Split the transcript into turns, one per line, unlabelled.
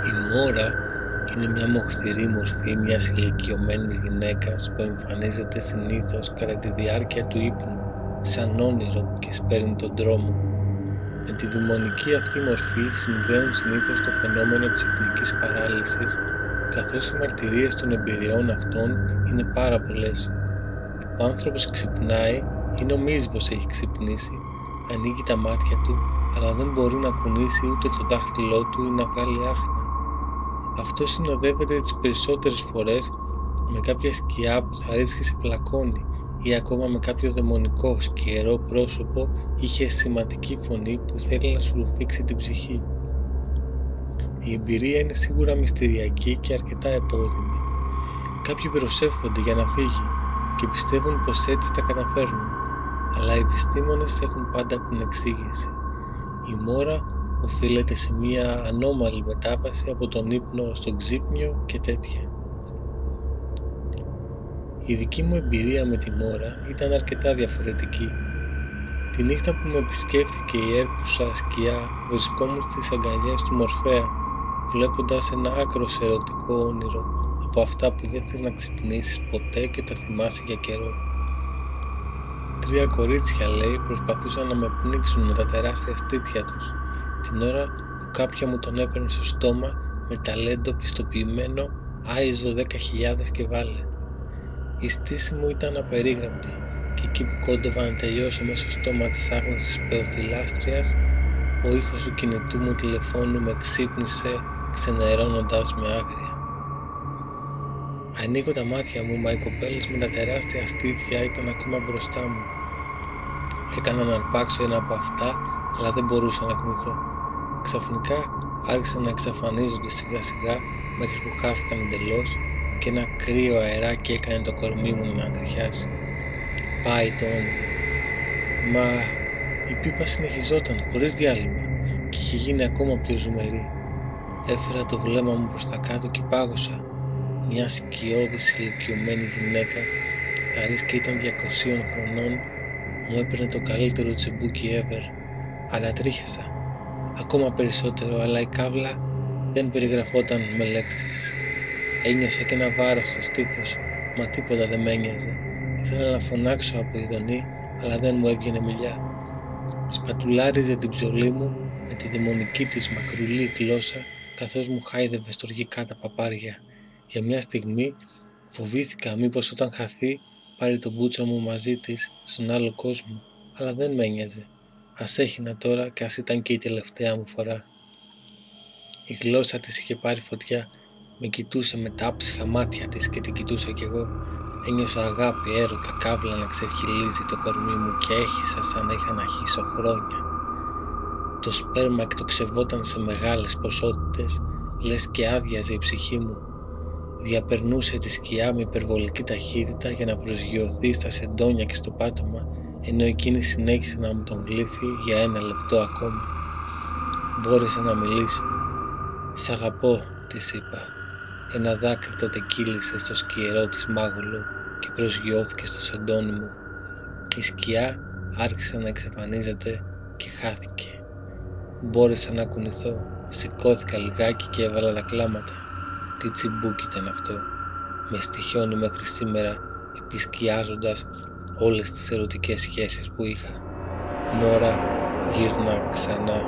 Η μόρα είναι μια μοχθηρή μορφή μιας ηλικιωμένης γυναίκας που εμφανίζεται συνήθως κατά τη διάρκεια του ύπνου σαν όνειρο και σπέρνει τον δρόμο. Με τη δαιμονική αυτή μορφή συνδέουν συνήθως το φαινόμενο της υπνικής παράλυσης, καθώς οι μαρτυρίες των εμπειριών αυτών είναι πάρα πολλές. Ο άνθρωπος ξυπνάει ή νομίζει πως έχει ξυπνήσει, ανοίγει τα μάτια του, αλλά δεν μπορεί να κουνήσει ούτε το δάχτυλό του ή να βγάλει άχνα. Αυτό συνοδεύεται τις περισσότερες φορές με κάποια σκιά που θα ρίσκει σε πλακώνει ή ακόμα με κάποιο δαιμονικό σκιερό πρόσωπο ή χεσηματική φωνή που θέλει να σου ρουφήξει την ψυχή. Η εμπειρία είναι σίγουρα μυστηριακή και αρκετά επώδυνη. Κάποιοι προσεύχονται για να φύγει και πιστεύουν πως έτσι τα καταφέρνουν, αλλά οι επιστήμονες έχουν πάντα την εξήγηση. Η μόρα οφείλεται σε μια ανώμαλη μετάβαση από τον ύπνο στον ξύπνιο και τέτοια. Η δική μου εμπειρία με τη μόρα ήταν αρκετά διαφορετική. Τη νύχτα που με επισκέφθηκε η έρπουσα σκιά βρισκόμουν στις αγκαλιές του Μορφέα, βλέποντας ένα άκρος ερωτικό όνειρο από αυτά που δεν θες να ξυπνήσεις ποτέ και τα θυμάσαι για καιρό. 3 κορίτσια, λέει, προσπαθούσαν να με πνίξουν με τα τεράστια στήθια τους, την ώρα που κάποια μου τον έπαιρνε στο στόμα με ταλέντο πιστοποιημένο άιζο 10.000 και βάλε. Η στήση μου ήταν απερίγραπτη και εκεί που κόντευα να τελειώσω μέσα στο στόμα της άγνωστης πεοθυλάστριας, ο ήχος του κινητού μου τηλεφώνου με ξύπνησε ξενερώνοντας με άγρια. Ανοίγω τα μάτια μου, μα οι κοπέλες με τα τεράστια στήθια ήταν ακόμα μπροστά μου. Έκανα να αρπάξω ένα από αυτά, αλλά δεν μπορούσα να κουνηθώ. Ξαφνικά άρχισαν να εξαφανίζονται σιγά σιγά μέχρι που χάθηκαν εντελώς και ένα κρύο αεράκι έκανε το κορμί μου να τριχιάσει. Πάει το όνειρο. Μα η πίπα συνεχιζόταν χωρίς διάλειμμα και είχε γίνει ακόμα πιο ζουμερή. Έφερα το βλέμμα μου προς τα κάτω και πάγωσα. Μια σκιώδης ηλικιωμένη γυναίκα, χαρίς και ήταν 200 χρονών, μου έπαιρνε το καλύτερο τσιμπούκι ever. Ανατρίχιασα ακόμα περισσότερο, αλλά η κάβλα δεν περιγραφόταν με λέξεις. Ένιωσα και ένα βάρος στο στήθος, μα τίποτα δεν με ένοιαζε. Ήθελα να φωνάξω από ειδονή, αλλά δεν μου έβγαινε μιλιά. Σπατουλάριζε την ψωλή μου με τη δαιμονική της μακρουλή γλώσσα, καθώς μου χάιδευε στοργικά τα παπάρια. Για μια στιγμή φοβήθηκα μήπως όταν χαθεί πάρει τον μπούτσο μου μαζί της στον άλλο κόσμο, αλλά δεν με ένοιαζε. Ας έχινα τώρα και ας ήταν και η τελευταία μου φορά. Η γλώσσα της είχε πάρει φωτιά, με κοιτούσε με τα άψυχα μάτια της και την κοιτούσα κι εγώ. Ένιωσα αγάπη, έρωτα, κάβλα να ξεφχυλίζει το κορμί μου και έχισα σαν να είχα να χύσω χρόνια. Το σπέρμα εκτοξευόταν σε μεγάλες ποσότητες, λες και άδειαζε η ψυχή μου. Διαπερνούσε τη σκιά με υπερβολική ταχύτητα για να προσγειωθεί στα σεντόνια και στο πάτωμα, ενώ εκείνη συνέχισε να μου τον γλύφει για 1 λεπτό ακόμα. Μπόρεσα να μιλήσω. «Σ' αγαπώ», της είπα. Ένα δάκρυ τότε κύλησε στο σκιερό της μάγουλο και προσγειώθηκε στο σεντόνι μου. Η σκιά άρχισε να εξαφανίζεται και χάθηκε. Μπόρεσα να κουνηθώ, σηκώθηκα λιγάκι και έβαλα τα κλάματα. Τι τσιμπούκι ήταν αυτό, με στοιχιώνει μέχρι σήμερα, επισκιάζοντας όλες τις ερωτικές σχέσεις που είχα. Μόρα, γύρνα ξανά.